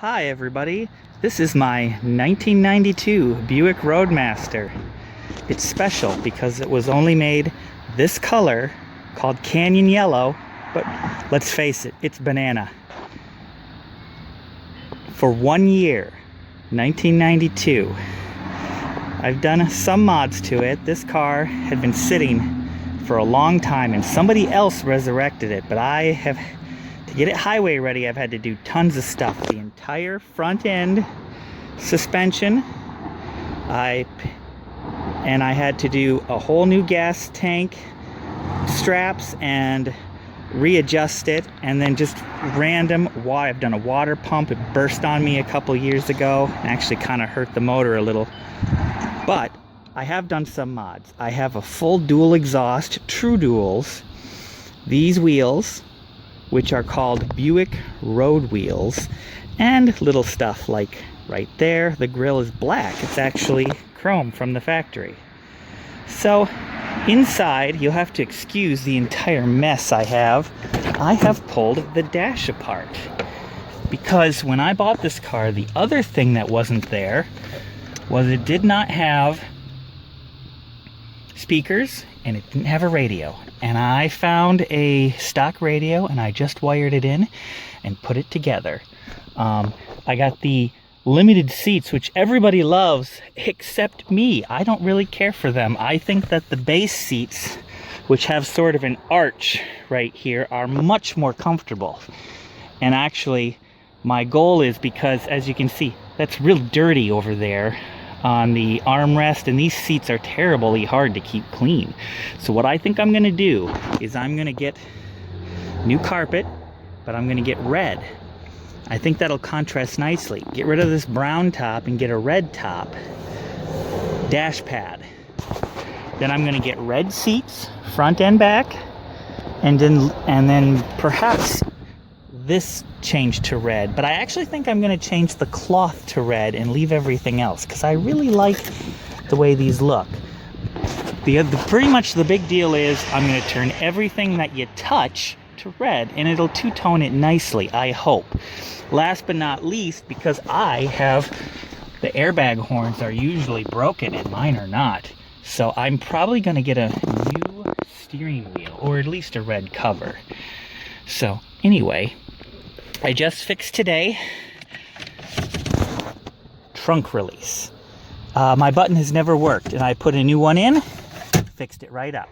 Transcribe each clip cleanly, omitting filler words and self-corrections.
Hi everybody, this is my 1992 Buick Roadmaster. It's special because it was only made this color, called Canyon Yellow, but let's face it, it's banana. For 1 year, 1992, I've done some mods to it. This car had been sitting for a long time and somebody else resurrected it, but to get it highway ready, I've had to do tons of stuff. The entire front end suspension, I had to do a whole new gas tank straps and readjust it, and then just random water. I've done a water pump. It burst on me a couple years ago and actually kind of hurt the motor a little. But I have done some mods. I have a full dual exhaust, true duals. These wheels, which are called Buick Road wheels, and little stuff like right there, the grille is black. It's actually chrome from the factory. So inside, you'll have to excuse the entire mess I have. I have pulled the dash apart because when I bought this car, the other thing that wasn't there was it did not have speakers and it didn't have a radio. And I found a stock radio and I just wired it in and put it together. I got the limited seats, which everybody loves except me. I don't really care for them. I think that the base seats, which have sort of an arch right here, are much more comfortable. And actually, my goal is, because as you can see, that's real dirty over there on the armrest, and these seats are terribly hard to keep clean. So what I think I'm gonna do is I'm gonna get new carpet, but I'm gonna get red. I think that'll contrast nicely. Get rid of this brown top and get a red top dash pad. Then I'm gonna get red seats, front and back, and then perhaps this change to red. But I actually think I'm gonna change the cloth to red and leave everything else because I really like the way these look. Pretty much the big deal is I'm gonna turn everything that you touch to red, and it'll two-tone it nicely, I hope. Last but not least, because I have the airbag horns are usually broken and mine are not, so I'm probably gonna get a new steering wheel, or at least a red cover. So anyway, I just fixed today trunk release. My button has never worked and I put a new one in, fixed it right up.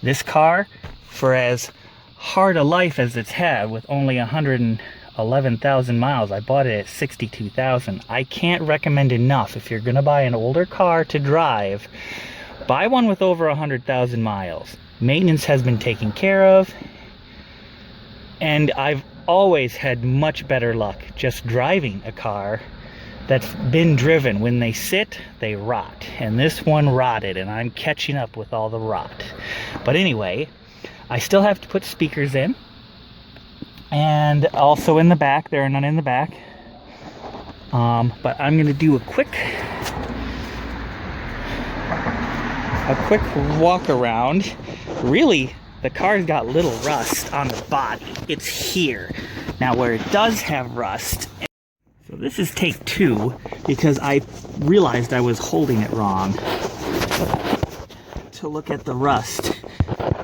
This car, for as hard a life as it's had with only 111,000 miles, I bought it at 62,000. I can't recommend enough, if you're gonna buy an older car to drive, buy one with over 100,000 miles. Maintenance has been taken care of, and I've always had much better luck just driving a car that's been driven. When they sit, they rot, and this one rotted, and I'm catching up with all the rot. But anyway, I still have to put speakers in, and also in the back. There are none in the back. But I'm gonna do a quick walk around. Really, the car's got little rust on the body. It's here. Now where it does have rust, so this is take 2 because I realized I was holding it wrong to look at the rust.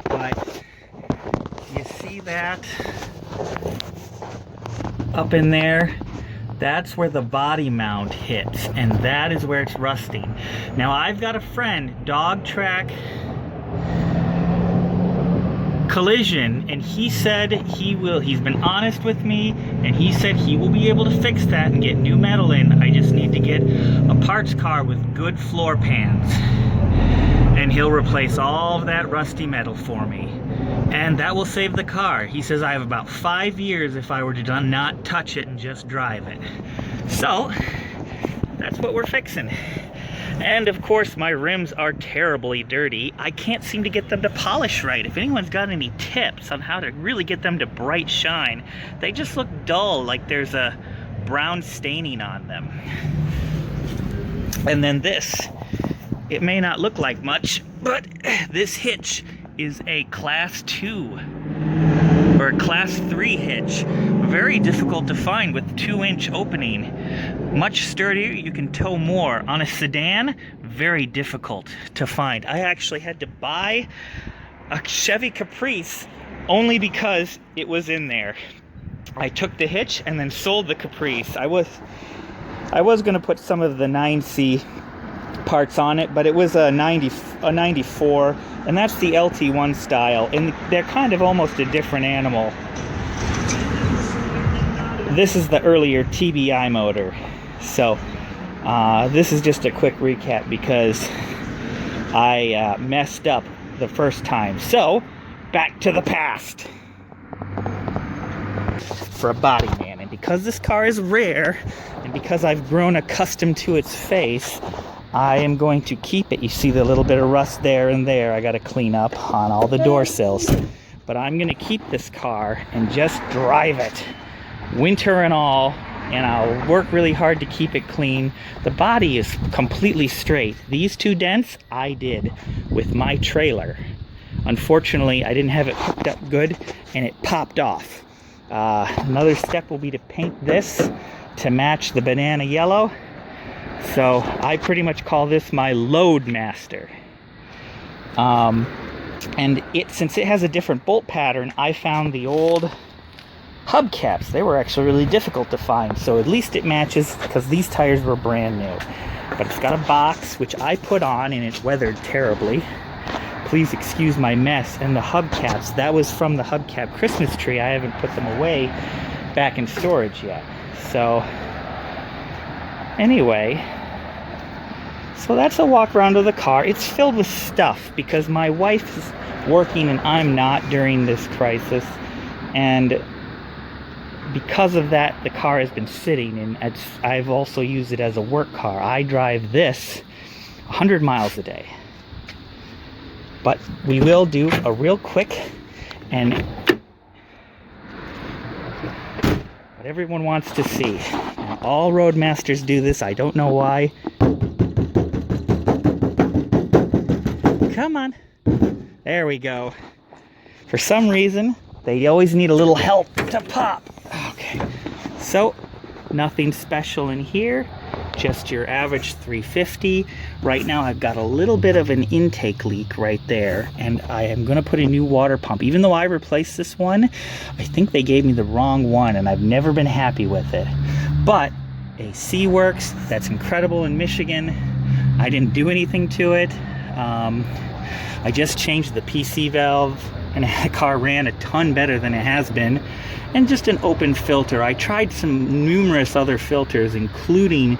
But you see that up in there? That's where the body mount hits, and that is where it's rusting. Now I've got a friend, Dog Track Collision, and he said he's been honest with me, and he said he will be able to fix that and get new metal in. I just need to get a parts car with good floor pans, and he'll replace all of that rusty metal for me, and that will save the car. He says I have about 5 years if I were to not touch it and just drive it. So that's what we're fixing. And of course, my rims are terribly dirty. I can't seem to get them to polish right. If anyone's got any tips on how to really get them to bright shine, they just look dull, like there's a brown staining on them. And then this, it may not look like much, but this hitch is a class 2 for a class 3 hitch. Very difficult to find with 2-inch opening. Much sturdier, you can tow more. On a sedan, very difficult to find. I actually had to buy a Chevy Caprice only because it was in there. I took the hitch and then sold the Caprice. I was going to put some of the 9C parts on it, but it was a 94, and that's the LT1 style, and they're kind of almost a different animal. This is the earlier TBI motor. So this is just a quick recap because I messed up the first time. So back to the past for a body man. And because this car is rare and because I've grown accustomed to its face, I am going to keep it. You see the little bit of rust there and there. I got to clean up on all the door sills. But I'm going to keep this car and just drive it, winter and all, and I'll work really hard to keep it clean. The body is completely straight. These 2 dents I did with my trailer. Unfortunately, I didn't have it hooked up good and it popped off. Another step will be to paint this to match the banana yellow. So I pretty much call this my Loadmaster. And since it has a different bolt pattern, I found the old hubcaps. They were actually really difficult to find, so at least it matches because these tires were brand new. But it's got a box which I put on and it weathered terribly. Please excuse my mess. And the hubcaps, that was from the hubcap Christmas tree. I haven't put them away back in storage yet. So anyway, so that's a walk around of the car. It's filled with stuff because my wife is working and I'm not during this crisis, and because of that the car has been sitting, and I've also used it as a work car. I drive this 100 miles a day. But we will do a real quick, and what everyone wants to see. And all Roadmasters do this. I don't know why. Come on. There we go. For some reason, they always need a little help to pop. Okay. So, nothing special in here. Just your average 350. Right now I've got a little bit of an intake leak right there, and I am going to put a new water pump. Even though I replaced this one, I think they gave me the wrong one and I've never been happy with it. But AC works. That's incredible in Michigan. I didn't do anything to it. I just changed the PC valve and the car ran a ton better than it has been. And just an open filter. I tried some numerous other filters, including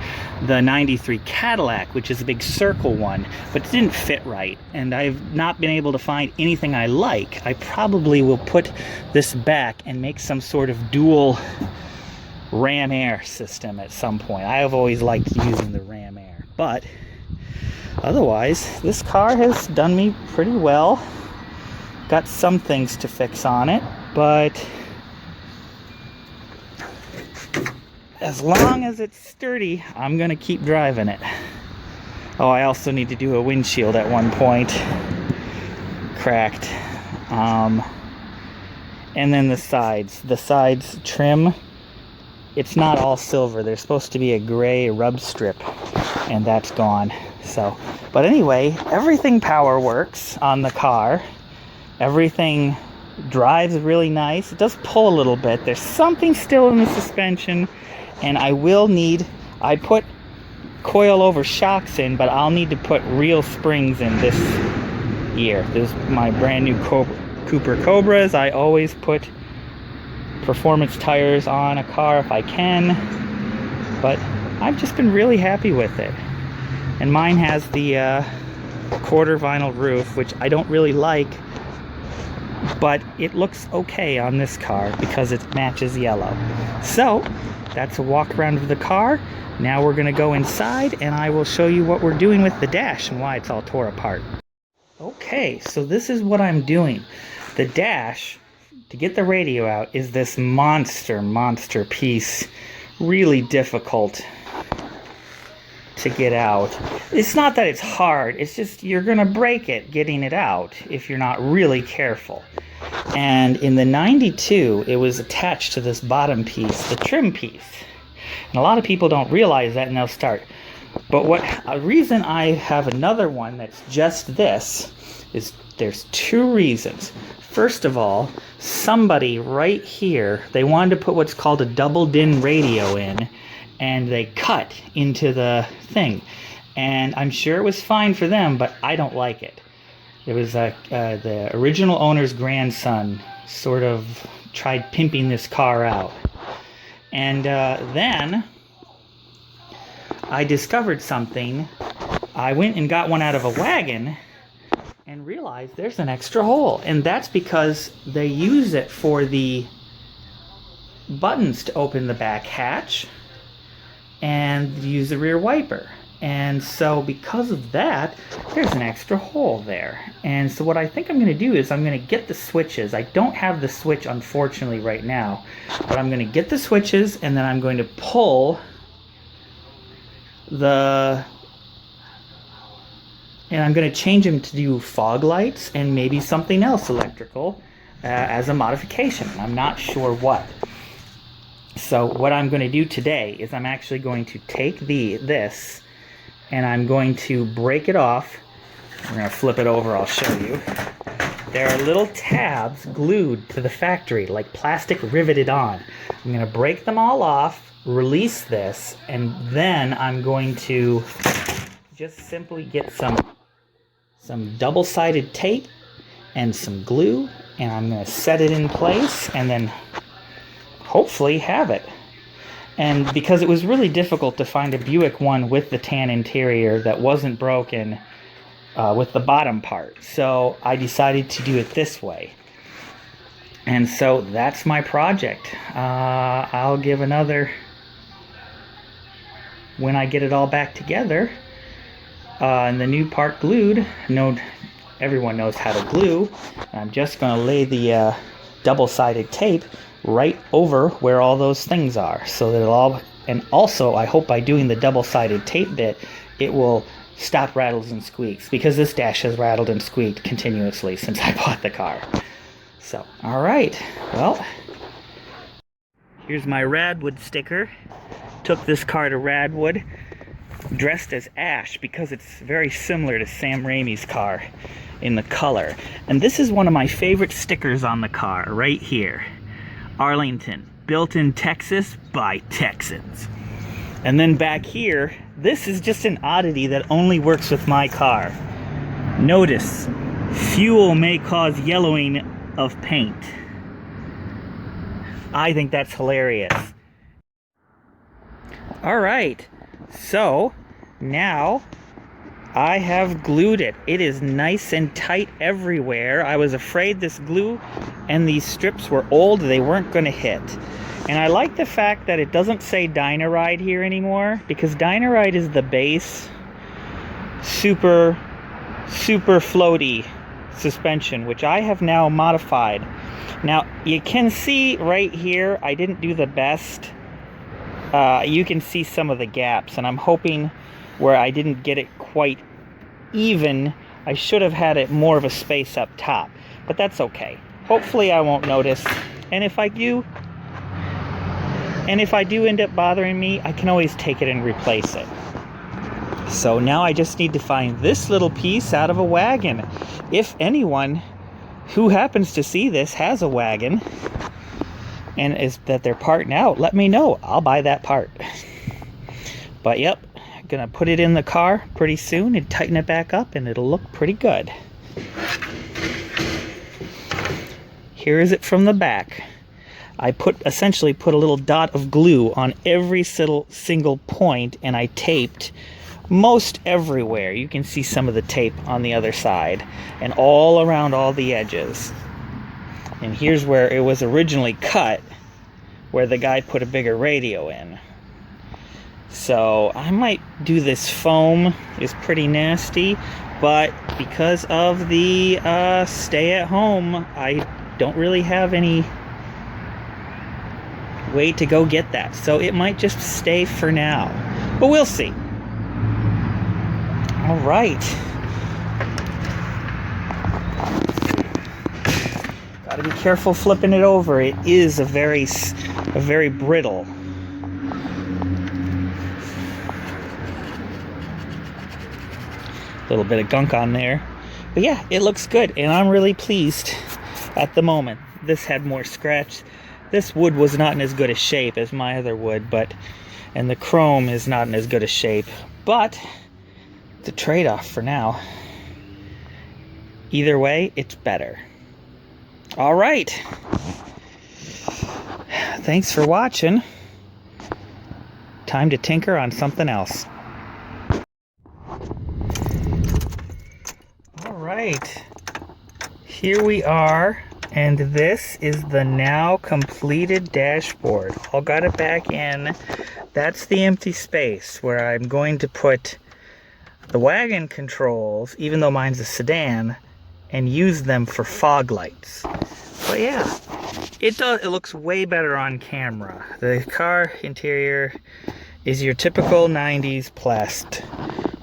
the 93 Cadillac, which is a big circle one, but it didn't fit right. And I've not been able to find anything I like. I probably will put this back and make some sort of dual ram air system at some point. I have always liked using the ram air, but otherwise, this car has done me pretty well. Got some things to fix on it, but as long as it's sturdy, I'm gonna keep driving it. Oh, I also need to do a windshield at one point. Cracked. And then the sides trim, it's not all silver. There's supposed to be a gray rub strip, and that's gone. So, but anyway, everything power works on the car. Everything drives really nice. It does pull a little bit. There's something still in the suspension, and I put coil over shocks in, but I'll need to put real springs in this year. This is my brand new Cooper Cobras. I always put performance tires on a car if I can, but I've just been really happy with it. And mine has the quarter vinyl roof, which I don't really like, but it looks okay on this car because it matches yellow. So that's a walk around of the car. Now we're gonna go inside and I will show you what we're doing with the dash and why it's all tore apart. Okay, so this is what I'm doing. The dash, to get the radio out, is this monster piece. Really difficult to get out. It's not that it's hard, it's just you're gonna break it getting it out if you're not really careful. And in the 92, it was attached to this bottom piece, the trim piece. And a lot of people don't realize that, and they'll start. But a reason I have another one that's just this is there's two reasons. First of all, somebody right here, they wanted to put what's called a double DIN radio in, and they cut into the thing. And I'm sure it was fine for them, but I don't like it. It was the original owner's grandson sort of tried pimping this car out. And then I discovered something. I went and got one out of a wagon and realized there's an extra hole. And that's because they use it for the buttons to open the back hatch and use the rear wiper. And so because of that, there's an extra hole there. And so what I think I'm going to do is I'm going to get the switches. I don't have the switch, unfortunately, right now. But I'm going to get the switches, and then I'm going to pull and I'm going to change them to do fog lights and maybe something else electrical as a modification. I'm not sure what. So what I'm going to do today is I'm actually going to take this and I'm going to break it off. I'm going to flip it over, I'll show you. There are little tabs glued to the factory, like plastic riveted on. I'm going to break them all off, release this, and then I'm going to just simply get some double-sided tape and some glue, and I'm going to set it in place and then hopefully have it. And because it was really difficult to find a Buick one with the tan interior that wasn't broken with the bottom part, so I decided to do it this way. And so that's my project. I'll give another, when I get it all back together, and the new part glued. Everyone knows how to glue. I'm just going to lay the double-sided tape right over where all those things are, so that it'll all, and also I hope by doing the double-sided tape bit it will stop rattles and squeaks, because this dash has rattled and squeaked continuously since I bought the car. So, alright, well, here's my Radwood sticker. Took this car to Radwood, dressed as Ash because it's very similar to Sam Raimi's car in the color. And this is one of my favorite stickers on the car, right here. Arlington, built in Texas by Texans. And then back here, this is just an oddity that only works with my car. Notice, fuel may cause yellowing of paint. I think that's hilarious. Alright, so now I have glued it. It is nice and tight everywhere. I was afraid this glue and these strips were old, they weren't going to hit. And I like the fact that it doesn't say Dynaride here anymore, because Dynaride is the base super floaty suspension, which I have now modified. Now you can see right here I didn't do the best. You can see some of the gaps, and I'm hoping where I didn't get it quite even, I should have had it more of a space up top, but that's okay. Hopefully I won't notice, and if I do end up bothering me, I can always take it and replace it. So now I just need to find this little piece out of a wagon. If anyone who happens to see this has a wagon and is that they're parting out, let me know. I'll buy that part. But yep, gonna put it in the car pretty soon and tighten it back up, and it'll look pretty good. Here is it from the back. I essentially put a little dot of glue on every single point, and I taped most everywhere. You can see some of the tape on the other side and all around all the edges. And here's where it was originally cut, where the guy put a bigger radio in. So I might do this foam. It's pretty nasty, but because of the stay at home, I don't really have any way to go get that. So it might just stay for now, but we'll see. All right. Gotta be careful flipping it over. It is a very brittle. A little bit of gunk on there. But yeah, it looks good, and I'm really pleased at the moment. This had more scratch. This wood was not in as good a shape as my other wood, and the chrome is not in as good a shape, but it's a trade-off for now. Either way, it's better. All right. Thanks for watching. Time to tinker on something else. All right. Here we are, and this is the now completed dashboard. All got it back in. That's the empty space where I'm going to put the wagon controls, even though mine's a sedan, and use them for fog lights. But yeah, it looks way better on camera. The car interior is your typical 90s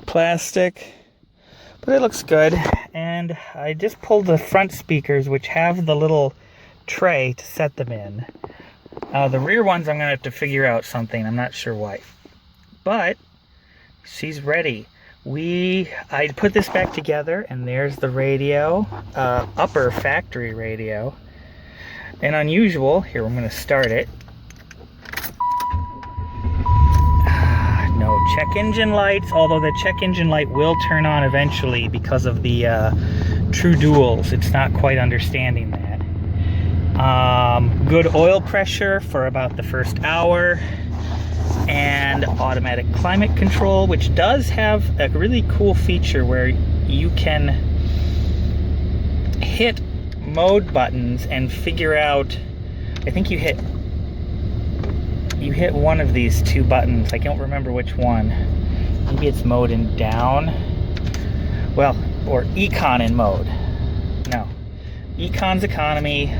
plastic, but it looks good. And I just pulled the front speakers, which have the little tray to set them in. The rear ones, I'm gonna have to figure out something. I'm not sure why, but she's ready. I put this back together, and there's the radio, upper factory radio. And unusual, here, I'm gonna start it. No check engine lights, although the check engine light will turn on eventually because of the true duals. It's not quite understanding that. Good oil pressure for about the first hour, and automatic climate control, which does have a really cool feature where you can hit mode buttons and figure out, I think you hit one of these two buttons. I don't remember which one. Maybe it's mode and down. Well, or econ and mode. No. Econ's economy.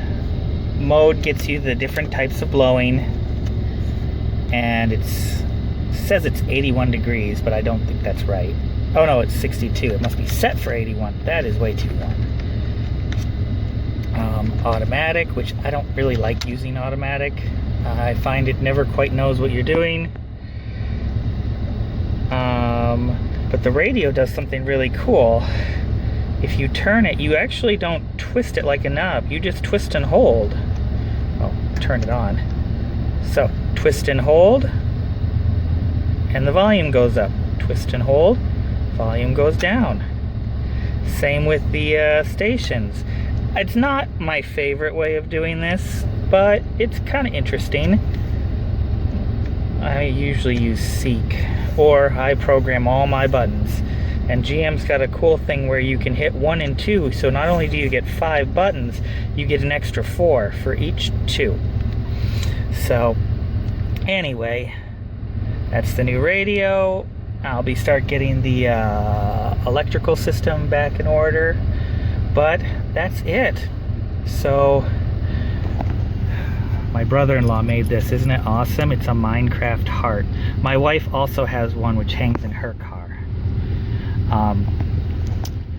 Mode gets you the different types of blowing. And it says it's 81 degrees, but I don't think that's right. Oh no, it's 62. It must be set for 81. That is way too warm. Automatic, which I don't really like using automatic. I find it never quite knows what you're doing. But the radio does something really cool. If you turn it, you actually don't twist it like a knob. You just twist and hold. Oh, turn it on. So, twist and hold, and the volume goes up. Twist and hold, volume goes down. Same with the stations. It's not my favorite way of doing this, but it's kind of interesting. I usually use Seek, or I program all my buttons. And GM's got a cool thing where you can hit 1 and 2, so not only do you get 5 buttons, you get an extra 4 for each 2. So, anyway, that's the new radio. I'll start getting the electrical system back in order, but that's it. So, my brother-in-law made this. Isn't it awesome? It's a Minecraft heart. My wife also has one which hangs in her car.